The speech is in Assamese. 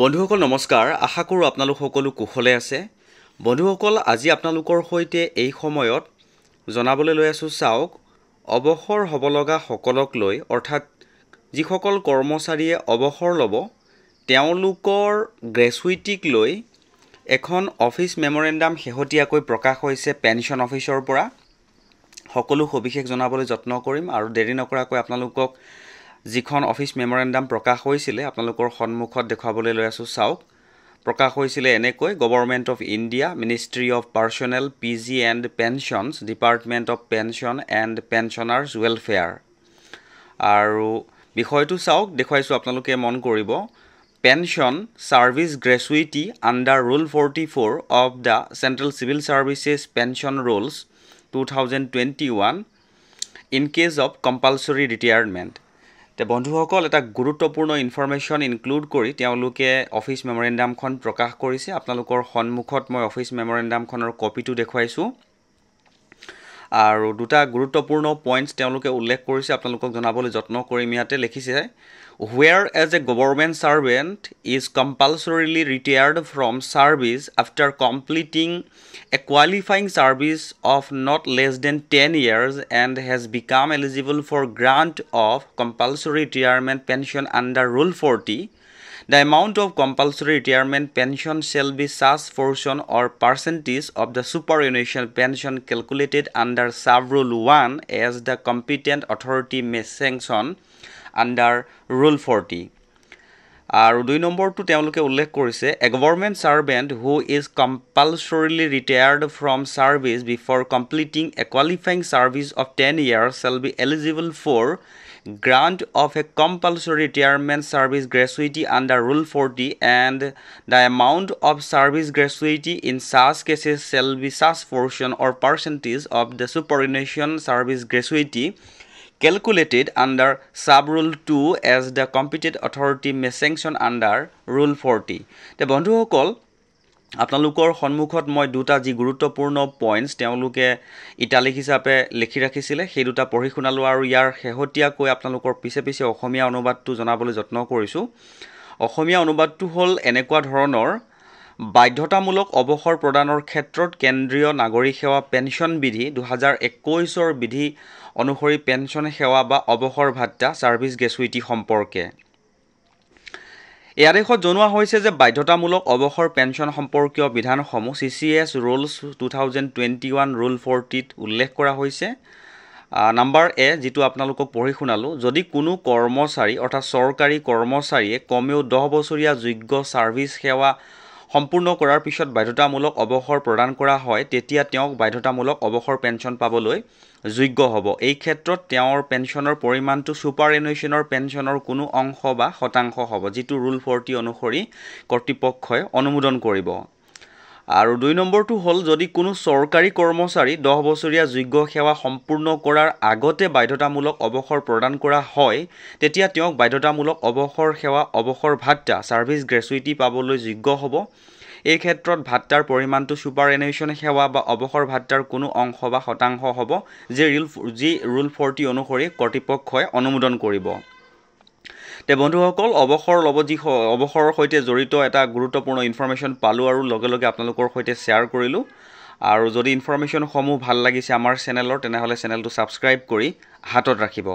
বন্ধুসকল নমস্কাৰ আশা কৰোঁ আপোনালোক সকলো কুশলে আছে বন্ধুসকল আজি আপোনালোকৰ সৈতে এই সময়ত জনাবলৈ লৈ আছো চাওক অৱসৰ হ'ব লগা সকলক লৈ অৰ্থাৎ যিসকল কৰ্মচাৰীয়ে অৱসৰ ল'ব তেওঁলোকৰ গ্ৰেচুইটিক লৈ এখন অফিচ মেমৰেণ্ডাম শেহতীয়াকৈ প্ৰকাশ হৈছে পেনশন অফিচৰ পৰা সকলো সবিশেষ জনাবলৈ যত্ন কৰিম আৰু দেৰি নকৰাকৈ আপোনালোকক যিখন অফিচ মেমৰেণ্ডাম প্ৰকাশ হৈছিলে আপোনালোকৰ সন্মুখত দেখাবলৈ লৈ আছো চাওক প্ৰকাশ হৈছিলে এনেকৈ government of India ministry of personnel PG and pensions department of pension and pensioners welfare আৰু বিষয়টো চাওক দেখুৱাইছো আপোনালোকে মন কৰিব pension service gratuity under rule 44 of the central civil services pension rules 2021 in case of compulsory retirement তে বন্ধুসকল এটা গুৰুত্বপূৰ্ণ ইনফৰমেশ্যন ইনক্লুড কৰি তেওঁলোকে অফিচ মেমৰেণ্ডামখন প্ৰকাশ কৰিছে আপোনালোকৰ সন্মুখত মই অফিচ মেমৰেণ্ডামখনৰ কপিটো দেখুৱাইছো আৰু দুটা গুৰুত্বপূৰ্ণ পইণ্টছ তেওঁলোকে উল্লেখ কৰিছে আপোনালোকক জনাবলৈ যত্ন কৰিম ইয়াতে লিখিছে whereas a government servant is compulsorily retired from service after completing a qualifying service of not less than 10 years and has become eligible for grant of compulsory retirement pension under Rule 40, the amount of compulsory retirement pension shall be such portion or percentage of the superannuation pension calculated under Sub-Rule 1 as the competent authority may sanction under Rule 40. আৰু 2 নম্বৰটো তেওঁলোকে উল্লেখ কৰিছে a government servant who is compulsorily retired from service before completing a qualifying service of 10 years shall be eligible for grant of a compulsory retirement service gratuity under Rule 40 and the amount of service gratuity in such cases shall be such portion or percentage of the superannuation service gratuity calculated under Sub-Rule 2 as the competent authority may sanction under Rule 40. তে বন্ধুসকল আপোনালোকৰ সন্মুখত মই দুটা যি গুৰুত্বপূৰ্ণ পইণ্টছ তেওঁলোকে ইটালিক হিচাপে লিখি ৰাখিছিলে সেই দুটা পঢ়ি শুনালো আৰু ইয়াৰ শেহতীয়াকৈ আপোনালোকৰ পিছে পিছে অসমীয়া অনুবাদটো জনাবলৈ যত্ন কৰিছো অসমীয়া অনুবাদটো হ'ল এনেকুৱা ধৰণৰ বাধ্যতামূলক অৱসৰ প্ৰদানৰ ক্ষেত্ৰত কেন্দ্ৰীয় নাগৰিক সেৱা পেনশন বিধি 2021 ৰ বিধি অনুসৰি পেনশন সেৱা বা অৱসৰ ভাত্তা সাৰ্ভিস গ্ৰেচুইটি সম্পৰ্কে এই আদেশত জনোৱা হৈছে যে বাধ্যতামূলক অৱসৰ পেনশন সম্পৰ্কীয় বিধানসমূহ CCS ৰুলছ 2021 ৰুল 40 ত উল্লেখ কৰা হৈছে নাম্বাৰ এ যেটো আপোনালোকক পঢ়ি শুনালো যদি কোনো কৰ্মচাৰী অৰ্থাৎ চৰকাৰী কৰ্মচাৰীয়ে কমেও 10 বছৰীয়া যোগ্য সাৰ্ভিস সেৱা সম্পূৰ্ণ কৰাৰ পিছত বাধ্যতামূলক অৱসৰ প্ৰদান কৰা হয় তেতিয়া তেওঁক বাধ্যতামূলক অৱসৰ পেনশন পাবলৈ যোগ্য হ'ব এই ক্ষেত্ৰত তেওঁৰ পেনশনৰ পৰিমাণটো সুপাৰএনুৱেশ্যনৰ পেনশনৰ কোনো অংশ বা শতাংশ হ'ব যেটো ৰুল 40 অনুসৰি কৰ্তৃপক্ষই অনুমোদন কৰিব আৰু 2 নম্বৰটো হ'ল যদি কোনো চৰকাৰী কৰ্মচাৰী 10 বছৰীয়া যোগ্য সেৱা সম্পূৰ্ণ কৰাৰ আগতে বাধ্যতামূলক অৱসৰ প্ৰদান কৰা হয় তেতিয়া তেওঁক বাধ্যতামূলক অৱসৰ সেৱা অৱসৰ ভাত্তা সাৰ্ভিস গ্ৰেচুইটি পাবলৈ যোগ্য হ'ব এই ক্ষেত্ৰত ভাত্তাৰ পৰিমাণটো সুপাৰএনুৱেশ্যন সেৱা বা অৱসৰ ভাত্তাৰ কোনো অংশ বা শতাংশ হ'ব যি ৰুল 40 অনুসৰি কৰ্তৃপক্ষই অনুমোদন কৰিব তে বন্ধুসকল অৱসৰৰ সৈতে জড়িত এটা গুৰুত্বপূৰ্ণ ইনফৰমেশ্যন পালো আৰু লগে লগে আপোনালোকৰ সৈতে শেয়াৰ কৰিলো আৰু যদি ইনফৰমেশ্যন সমূহ ভাল লাগিছে আমাৰ চেনেলৰ তেনেহলে চেনেলটো সাবস্ক্ৰাইব কৰি হাতত ৰাখিব